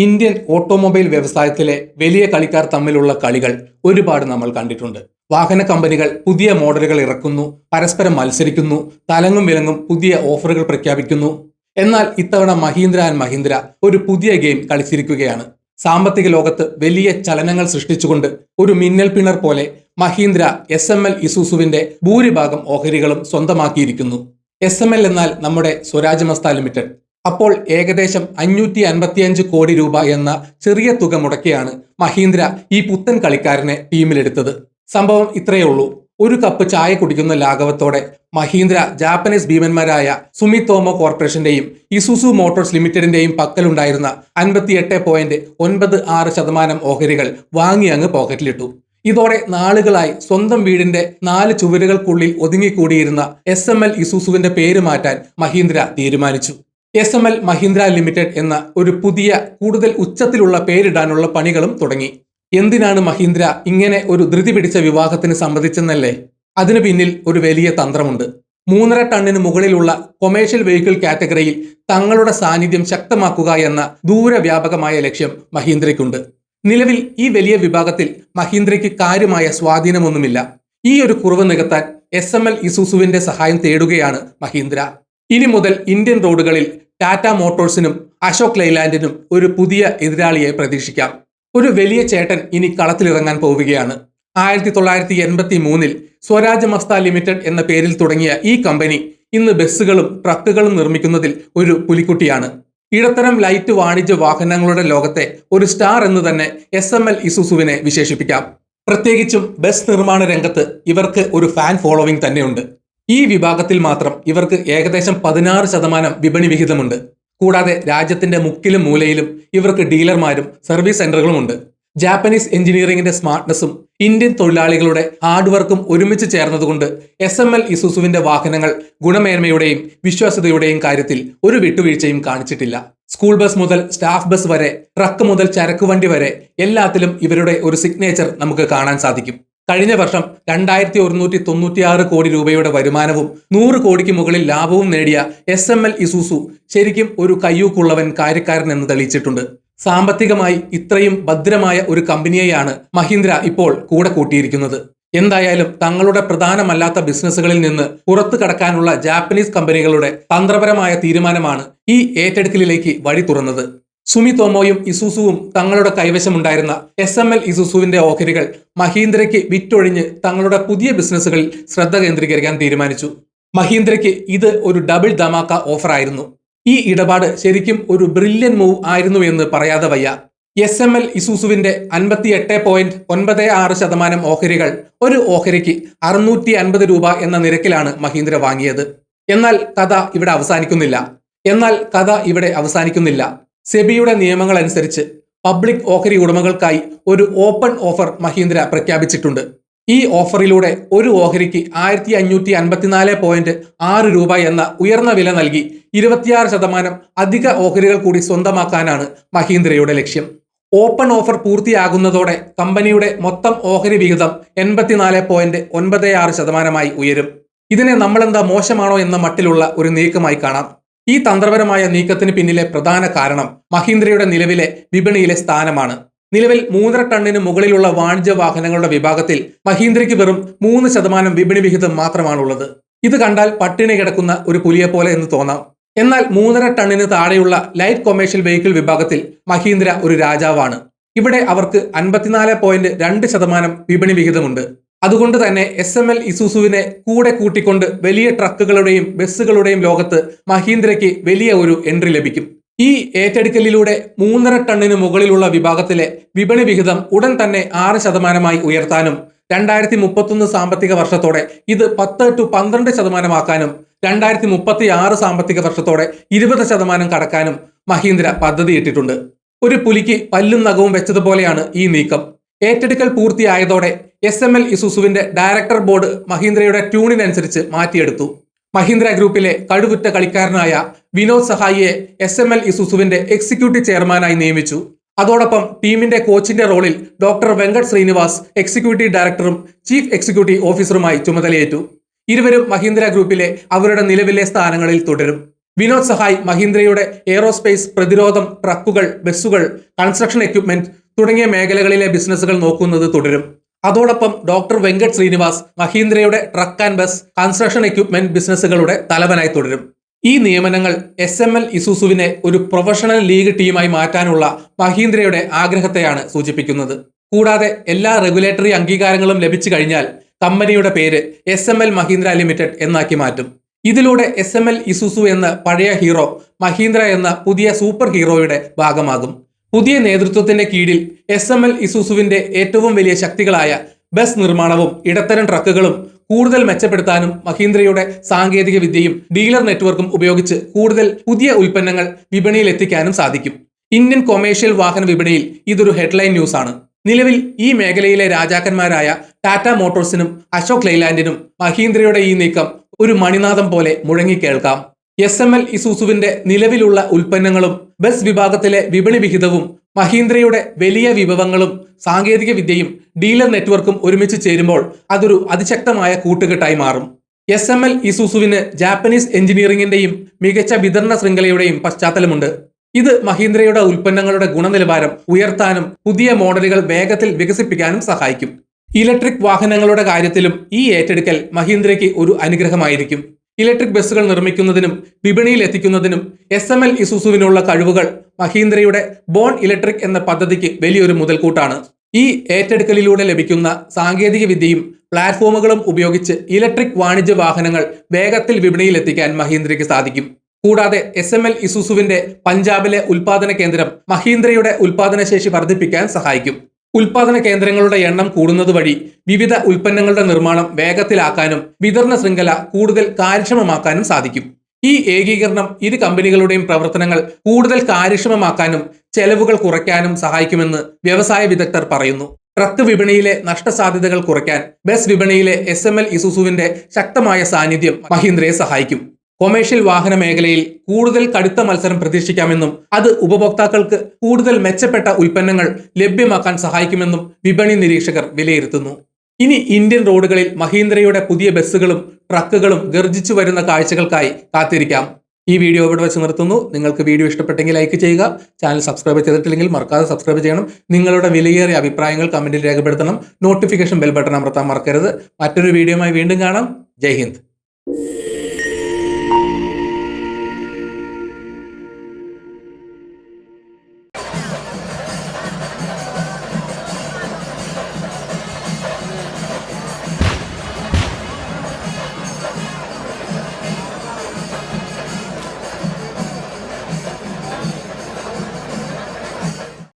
Indian automobile വ്യവസായത്തിലെ വലിയ കളിക്കാർ തമ്മിലുള്ള കളികൾ ഒരുപാട് നമ്മൾ കണ്ടിട്ടുണ്ട്. വാഹന കമ്പനികൾ പുതിയ മോഡലുകൾ ഇറക്കുന്നു, പരസ്പരം മത്സരിക്കുന്നു, തലങ്ങും വിലങ്ങും പുതിയ ഓഫറുകൾ പ്രഖ്യാപിക്കുന്നു. എന്നാൽ ഇത്തവണ മഹീന്ദ്ര ആൻഡ് മഹീന്ദ്ര ഒരു പുതിയ ഗെയിം കളിച്ചിരിക്കുകയാണ്. സാമ്പത്തിക ലോകത്ത് വലിയ ചലനങ്ങൾ സൃഷ്ടിച്ചുകൊണ്ട് ഒരു മിന്നൽ പിണർ പോലെ മഹീന്ദ്ര SML ഇസൂസുവിന്റെ ഭൂരിഭാഗം ഓഹരികളും സ്വന്തമാക്കിയിരിക്കുന്നു. SML എന്നാൽ നമ്മുടെ സ്വരാജ് മസ്ത ലിമിറ്റഡ്. അപ്പോൾ ഏകദേശം 555 കോടി രൂപ എന്ന ചെറിയ തുക മുടക്കിയാണ് മഹീന്ദ്ര ഈ പുത്തൻ കളിക്കാരനെ ടീമിലെടുത്തത്. സംഭവം ഇത്രയേ ഉള്ളൂ. ഒരു കപ്പ് ചായ കുടിക്കുന്ന ലാഘവത്തോടെ മഹീന്ദ്ര ജാപ്പനീസ് ഭീമന്മാരായ സുമിതോമോ കോർപ്പറേഷന്റെയും ഇസുസു മോട്ടോഴ്സ് ലിമിറ്റഡിന്റെയും പക്കലുണ്ടായിരുന്ന 58.96% ഓഹരികൾ വാങ്ങി അങ്ങ് പോക്കറ്റിലിട്ടു. ഇതോടെ നാളുകളായി സ്വന്തം വീടിന്റെ 4 ചുവരുകൾക്കുള്ളിൽ ഒതുങ്ങിക്കൂടിയിരുന്ന SML ഇസൂസുവിന്റെ പേര് മാറ്റാൻ മഹീന്ദ്ര തീരുമാനിച്ചു. SML മഹീന്ദ്ര ലിമിറ്റഡ് എന്ന ഒരു പുതിയ കൂടുതൽ ഉച്ചത്തിലുള്ള പേരിടാനുള്ള പണികളും തുടങ്ങി. എന്തിനാണ് മഹീന്ദ്ര ഇങ്ങനെ ഒരു ധൃതി പിടിച്ച വിവാഹത്തിന് സമ്മതിച്ചെന്നല്ലേ? അതിനു പിന്നിൽ ഒരു വലിയ തന്ത്രമുണ്ട്. 3.5 ടണ്ണിന് മുകളിലുള്ള കൊമേഴ്ഷ്യൽ വെഹിക്കിൾ കാറ്റഗറിയിൽ തങ്ങളുടെ സാന്നിധ്യം ശക്തമാക്കുക എന്ന ദൂരവ്യാപകമായ ലക്ഷ്യം മഹീന്ദ്രയ്ക്കുണ്ട്. നിലവിൽ ഈ വലിയ വിഭാഗത്തിൽ മഹീന്ദ്രയ്ക്ക് കാര്യമായ സ്വാധീനമൊന്നുമില്ല. ഈ ഒരു കുറവ് നികത്താൻ SML ഇസൂസുവിന്റെ സഹായം തേടുകയാണ് മഹീന്ദ്ര. ഇനി മുതൽ ഇന്ത്യൻ റോഡുകളിൽ ടാറ്റ മോട്ടോഴ്സിനും അശോക് ലൈലാൻഡിനും ഒരു പുതിയ എതിരാളിയെ പ്രതീക്ഷിക്കാം. ഒരു വലിയ ചേട്ടൻ ഇനി കളത്തിലിറങ്ങാൻ പോവുകയാണ്. 1983 സ്വരാജ് മസ്ത ലിമിറ്റഡ് എന്ന പേരിൽ തുടങ്ങിയ ഈ കമ്പനി ഇന്ന് ബസ്സുകളും ട്രക്കുകളും നിർമ്മിക്കുന്നതിൽ ഒരു പുലിക്കുട്ടിയാണ്. ഇടത്തരം ലൈറ്റ് വാണിജ്യ വാഹനങ്ങളുടെ ലോകത്തെ ഒരു സ്റ്റാർ എന്ന് തന്നെ SML ഇസൂസുവിനെ വിശേഷിപ്പിക്കാം. പ്രത്യേകിച്ചും ബസ് നിർമ്മാണ രംഗത്ത് ഇവർക്ക് ഒരു ഫാൻ ഫോളോവിംഗ് തന്നെയുണ്ട്. ഈ വിഭാഗത്തിൽ മാത്രം ഇവർക്ക് ഏകദേശം 16% വിപണി വിഹിതമുണ്ട്. കൂടാതെ രാജ്യത്തിന്റെ മുക്കിലും മൂലയിലും ഇവർക്ക് ഡീലർമാരും സർവീസ് സെന്ററുകളുമുണ്ട്. ജാപ്പനീസ് എഞ്ചിനീയറിംഗിന്റെ സ്മാർട്ട്നെസ്സും ഇന്ത്യൻ തൊഴിലാളികളുടെ ഹാർഡ് വർക്കും ഒരുമിച്ച് ചേർന്നതുകൊണ്ട് SML ഇസൂസുവിന്റെ വാഹനങ്ങൾ ഗുണമേന്മയുടെയും വിശ്വാസ്യതയുടെയും കാര്യത്തിൽ ഒരു വിട്ടുവീഴ്ചയും കാണിച്ചിട്ടില്ല. സ്കൂൾ ബസ് മുതൽ സ്റ്റാഫ് ബസ് വരെ, ട്രക്ക് മുതൽ ചരക്കുവണ്ടി വരെ എല്ലാത്തിലും ഇവരുടെ ഒരു സിഗ്നേച്ചർ നമുക്ക് കാണാൻ സാധിക്കും. കഴിഞ്ഞ വർഷം 2196 കോടി രൂപയുടെ വരുമാനവും 100 കോടിക്ക് മുകളിൽ ലാഭവും നേടിയ SML ഇസൂസു ശരിക്കും ഒരു കയ്യൂക്കുള്ളവൻ കാര്യക്കാരൻ എന്ന് തെളിയിച്ചിട്ടുണ്ട്. സാമ്പത്തികമായി ഇത്രയും ഭദ്രമായ ഒരു കമ്പനിയെയാണ് മഹീന്ദ്ര ഇപ്പോൾ കൂടെ കൂട്ടിയിരിക്കുന്നത്. എന്തായാലും തങ്ങളുടെ പ്രധാനമല്ലാത്ത ബിസിനസ്സുകളിൽ നിന്ന് പുറത്തു കടക്കാനുള്ള ജാപ്പനീസ് കമ്പനികളുടെ തന്ത്രപരമായ തീരുമാനമാണ് ഈ ഏറ്റെടുക്കലിലേക്ക് വഴി തുറന്നത്. സുമിതോമോയും ഇസൂസുവും തങ്ങളുടെ കൈവശമുണ്ടായിരുന്ന SML ഇസൂസുവിന്റെ ഓഹരികൾ മഹീന്ദ്രയ്ക്ക് വിറ്റൊഴിഞ്ഞ് തങ്ങളുടെ പുതിയ ബിസിനസ്സുകളിൽ ശ്രദ്ധ കേന്ദ്രീകരിക്കാൻ തീരുമാനിച്ചു. മഹീന്ദ്രയ്ക്ക് ഇത് ഒരു ഡബിൾ ധമാക്ക ഓഫറായിരുന്നു. ഈ ഇടപാട് ശരിക്കും ഒരു ബ്രില്യൻ മൂവ് ആയിരുന്നു എന്ന് പറയാതെ വയ്യ. SML ഇസൂസുവിന്റെ 58.96% ഓഹരികൾ ഒരു ഓഹരിക്ക് 650 രൂപ എന്ന നിരക്കിലാണ് മഹീന്ദ്ര വാങ്ങിയത്. എന്നാൽ കഥ ഇവിടെ അവസാനിക്കുന്നില്ല. സെബിയുടെ നിയമങ്ങൾ അനുസരിച്ച് പബ്ലിക് ഓഹരി ഉടമകൾക്കായി ഒരു ഓപ്പൺ ഓഫർ മഹീന്ദ്ര പ്രഖ്യാപിച്ചിട്ടുണ്ട്. ഈ ഓഫറിലൂടെ ഒരു ഓഹരിക്ക് 1554.6 രൂപ എന്ന ഉയർന്ന വില നൽകി 26% അധിക ഓഹരികൾ കൂടി സ്വന്തമാക്കാനാണ് മഹീന്ദ്രയുടെ ലക്ഷ്യം. ഓപ്പൺ ഓഫർ പൂർത്തിയാകുന്നതോടെ കമ്പനിയുടെ മൊത്തം ഓഹരി വിഹിതം 84.96% ഉയരും. ഇതിനെ നമ്മളെന്താ മോശമാണോ എന്ന മട്ടിലുള്ള ഒരു നീക്കമായി കാണാം. ഈ തന്ത്രപരമായ നീക്കത്തിന് പിന്നിലെ പ്രധാന കാരണം മഹീന്ദ്രയുടെ നിലവിലെ വിപണിയിലെ സ്ഥാനമാണ്. നിലവിൽ 3.5 ടണ്ണിന് മുകളിലുള്ള വാണിജ്യ വാഹനങ്ങളുടെ വിഭാഗത്തിൽ മഹീന്ദ്രയ്ക്ക് വെറും 3% വിപണി വിഹിതം മാത്രമാണുള്ളത്. ഇത് കണ്ടാൽ പട്ടിണി കിടക്കുന്ന ഒരു പുലിയെ പോലെ എന്ന് തോന്നാം. എന്നാൽ 3.5 ടണ്ണിന് താഴെയുള്ള ലൈറ്റ് കൊമേഴ്ഷ്യൽ വെഹിക്കിൾ വിഭാഗത്തിൽ മഹീന്ദ്ര ഒരു രാജാവാണ്. ഇവിടെ അവർക്ക് 54.2% വിപണി വിഹിതമുണ്ട്. അതുകൊണ്ട് തന്നെ SML ഇസൂസുവിനെ കൂടെ കൂട്ടിക്കൊണ്ട് വലിയ ട്രക്കുകളുടെയും ബസ്സുകളുടെയും ലോകത്ത് മഹീന്ദ്രയ്ക്ക് വലിയ ഒരു എൻട്രി ലഭിക്കും. ഈ ഏറ്റെടുക്കലിലൂടെ 3.5 ടണ്ണിന് മുകളിലുള്ള വിഭാഗത്തിലെ വിപണി വിഹിതം ഉടൻ തന്നെ 6% ഉയർത്താനും 2031 സാമ്പത്തിക വർഷത്തോടെ ഇത് 10 to 12% ആക്കാനും 2036 സാമ്പത്തിക വർഷത്തോടെ 20% കടക്കാനും മഹീന്ദ്ര പദ്ധതിയിട്ടിട്ടുണ്ട്. ഒരു പുലിക്ക് പല്ലും നഖവും വെച്ചതുപോലെയാണ് ഈ നീക്കം. ഏറ്റെടുക്കൽ പൂർത്തിയായതോടെ SML ഇസൂസുവിന്റെ ഡയറക്ടർ ബോർഡ് മഹീന്ദ്രയുടെ ട്യൂണിനനുസരിച്ച് മാറ്റിയെടുത്തു. മഹീന്ദ്ര ഗ്രൂപ്പിലെ കഴിവുറ്റ കളിക്കാരനായ വിനോദ് സഹായിയെ SML ഇസൂസുവിന്റെ എക്സിക്യൂട്ടീവ് ചെയർമാനായി നിയമിച്ചു. അതോടൊപ്പം ടീമിന്റെ കോച്ചിന്റെ റോളിൽ ഡോക്ടർ വെങ്കട്ട് ശ്രീനിവാസ് എക്സിക്യൂട്ടീവ് ഡയറക്ടറും ചീഫ് എക്സിക്യൂട്ടീവ് ഓഫീസറുമായി ചുമതലയേറ്റു. ഇരുവരും മഹീന്ദ്ര ഗ്രൂപ്പിലെ അവരുടെ നിലവിലെ സ്ഥാനങ്ങളിൽ തുടരും. വിനോദ് സഹായ് മഹീന്ദ്രയുടെ എയ്റോസ്പേസ്, പ്രതിരോധം, ട്രക്കുകൾ, ബസ്സുകൾ, കൺസ്ട്രക്ഷൻ എക്യുപ്മെന്റ് തുടങ്ങിയ മേഖലകളിലെ ബിസിനസ്സുകൾ നോക്കുന്നത് തുടരും. അതോടൊപ്പം ഡോക്ടർ വെങ്കട്ട് ശ്രീനിവാസ് മഹീന്ദ്രയുടെ truck and bus, construction equipment ബിസിനസ്സുകളുടെ തലവനായി തുടരും. ഈ നിയമനങ്ങൾ SML ഇസൂസുവിനെ ഒരു പ്രൊഫഷണൽ ലീഗ് ടീമായി മാറ്റാനുള്ള മഹീന്ദ്രയുടെ ആഗ്രഹത്തെയാണ് സൂചിപ്പിക്കുന്നത്. കൂടാതെ എല്ലാ റെഗുലേറ്ററി അംഗീകാരങ്ങളും ലഭിച്ചു കഴിഞ്ഞാൽ കമ്പനിയുടെ പേര് SML മഹീന്ദ്ര ലിമിറ്റഡ് എന്നാക്കി മാറ്റും. ഇതിലൂടെ SML ഇസൂസു എന്ന പഴയ ഹീറോ മഹീന്ദ്ര എന്ന പുതിയ സൂപ്പർ ഹീറോയുടെ ഭാഗമാകും. പുതിയ നേതൃത്വത്തിന്റെ കീഴിൽ SML ഇസൂസുവിന്റെ ഏറ്റവും വലിയ ശക്തികളായ ബസ് നിർമ്മാണവും ഇടത്തരം ട്രക്കുകളും കൂടുതൽ മെച്ചപ്പെടുത്താനും മഹീന്ദ്രയുടെ സാങ്കേതിക വിദ്യയും ഡീലർ നെറ്റ്വർക്കും ഉപയോഗിച്ച് കൂടുതൽ പുതിയ ഉൽപ്പന്നങ്ങൾ വിപണിയിൽ എത്തിക്കാനും സാധിക്കും. ഇന്ത്യൻ കൊമേഴ്ഷ്യൽ വാഹന വിപണിയിൽ ഇതൊരു ഹെഡ്ലൈൻ ന്യൂസ് ആണ്. നിലവിൽ ഈ മേഖലയിലെ രാജാക്കന്മാരായ ടാറ്റ മോട്ടോഴ്സിനും അശോക് ലൈലാൻഡിനും മഹീന്ദ്രയുടെ ഈ നീക്കം ഒരു മണിനാദം പോലെ മുഴങ്ങിക്കേൾക്കാം. SML ഇസൂസുവിന്റെ നിലവിലുള്ള ഉൽപ്പന്നങ്ങളും ബസ് വിഭാഗത്തിലെ വിപണി വിഹിതവും മഹീന്ദ്രയുടെ വലിയ വിഭവങ്ങളും സാങ്കേതിക വിദ്യയും ഡീലർ നെറ്റ്വർക്കും ഒരുമിച്ച് ചേരുമ്പോൾ അതൊരു അതിശക്തമായ കൂട്ടുകെട്ടായി മാറും. SML ഇസൂസുവിന് ജാപ്പനീസ് എഞ്ചിനീയറിംഗിന്റെയും മികച്ച വിതരണ ശൃംഖലയുടെയും പശ്ചാത്തലമുണ്ട്. ഇത് മഹീന്ദ്രയുടെ ഉൽപ്പന്നങ്ങളുടെ ഗുണനിലവാരം ഉയർത്താനും പുതിയ മോഡലുകൾ വേഗത്തിൽ വികസിപ്പിക്കാനും സഹായിക്കും. ഇലക്ട്രിക് വാഹനങ്ങളുടെ കാര്യത്തിലും ഈ ഏറ്റെടുക്കൽ മഹീന്ദ്രയ്ക്ക് ഒരു അനുഗ്രഹമായിരിക്കും. ഇലക്ട്രിക് ബസ്സുകൾ നിർമ്മിക്കുന്നതിനും വിപണിയിൽ എത്തിക്കുന്നതിനും SML ഇസൂസുവിനുള്ള കഴിവുകൾ മഹീന്ദ്രയുടെ ബോൺ ഇലക്ട്രിക് എന്ന പദ്ധതിക്ക് വലിയൊരു മുതൽക്കൂട്ടാണ്. ഈ ഏറ്റെടുക്കലിലൂടെ ലഭിക്കുന്ന സാങ്കേതിക വിദ്യയും പ്ലാറ്റ്ഫോമുകളും ഉപയോഗിച്ച് ഇലക്ട്രിക് വാണിജ്യ വാഹനങ്ങൾ വേഗത്തിൽ വിപണിയിൽ എത്തിക്കാൻ മഹീന്ദ്രയ്ക്ക് സാധിക്കും. കൂടാതെ SML ഇസൂസുവിന്റെ പഞ്ചാബിലെ ഉൽപാദന കേന്ദ്രം മഹീന്ദ്രയുടെ ഉൽപാദനശേഷി വർദ്ധിപ്പിക്കാൻ സഹായിക്കും. ഉൽപാദന കേന്ദ്രങ്ങളുടെ എണ്ണം കൂടുന്നത് വഴി വിവിധ ഉൽപ്പന്നങ്ങളുടെ നിർമ്മാണം വേഗത്തിലാക്കാനും വിതരണ ശൃംഖല കൂടുതൽ കാര്യക്ഷമമാക്കാനും സാധിക്കും. ഈ ഏകീകരണം ഇരു കമ്പനികളുടെയും പ്രവർത്തനങ്ങൾ കൂടുതൽ കാര്യക്ഷമമാക്കാനും ചെലവുകൾ കുറയ്ക്കാനും സഹായിക്കുമെന്ന് വ്യവസായ വിദഗ്ധർ പറയുന്നു. ട്രക്ക് വിപണിയിലെ നഷ്ടസാധ്യതകൾ കുറയ്ക്കാൻ ബസ് വിപണിയിലെ SML ഇസൂസുവിന്റെ ശക്തമായ സാന്നിധ്യം മഹീന്ദ്രയെ സഹായിക്കും. കൊമേഴ്ഷ്യൽ വാഹന മേഖലയിൽ കൂടുതൽ കടുത്ത മത്സരം പ്രതീക്ഷിക്കാമെന്നും അത് ഉപഭോക്താക്കൾക്ക് കൂടുതൽ മെച്ചപ്പെട്ട ഉൽപ്പന്നങ്ങൾ ലഭ്യമാക്കാൻ സഹായിക്കുമെന്നും വിപണി നിരീക്ഷകർ വിലയിരുത്തുന്നു. ഇനി ഇന്ത്യൻ റോഡുകളിൽ മഹീന്ദ്രയുടെ പുതിയ ബസ്സുകളും ട്രക്കുകളും ഗർജിച്ചു വരുന്ന കാഴ്ചകൾക്കായി കാത്തിരിക്കാം. ഈ വീഡിയോ ഇവിടെ വെച്ച് നിർത്തുന്നു. നിങ്ങൾക്ക് വീഡിയോ ഇഷ്ടപ്പെട്ടെങ്കിൽ ലൈക്ക് ചെയ്യുക. ചാനൽ സബ്സ്ക്രൈബ് ചെയ്തിട്ടില്ലെങ്കിൽ മറക്കാതെ സബ്സ്ക്രൈബ് ചെയ്യണം. നിങ്ങളുടെ വിലയേറിയ അഭിപ്രായങ്ങൾ കമന്റിൽ രേഖപ്പെടുത്തണം. നോട്ടിഫിക്കേഷൻ ബെൽ ബട്ടൺ അമർത്താൻ മറക്കരുത്. മറ്റൊരു വീഡിയോയുമായി വീണ്ടും കാണാം. ജയ് ഹിന്ദ്.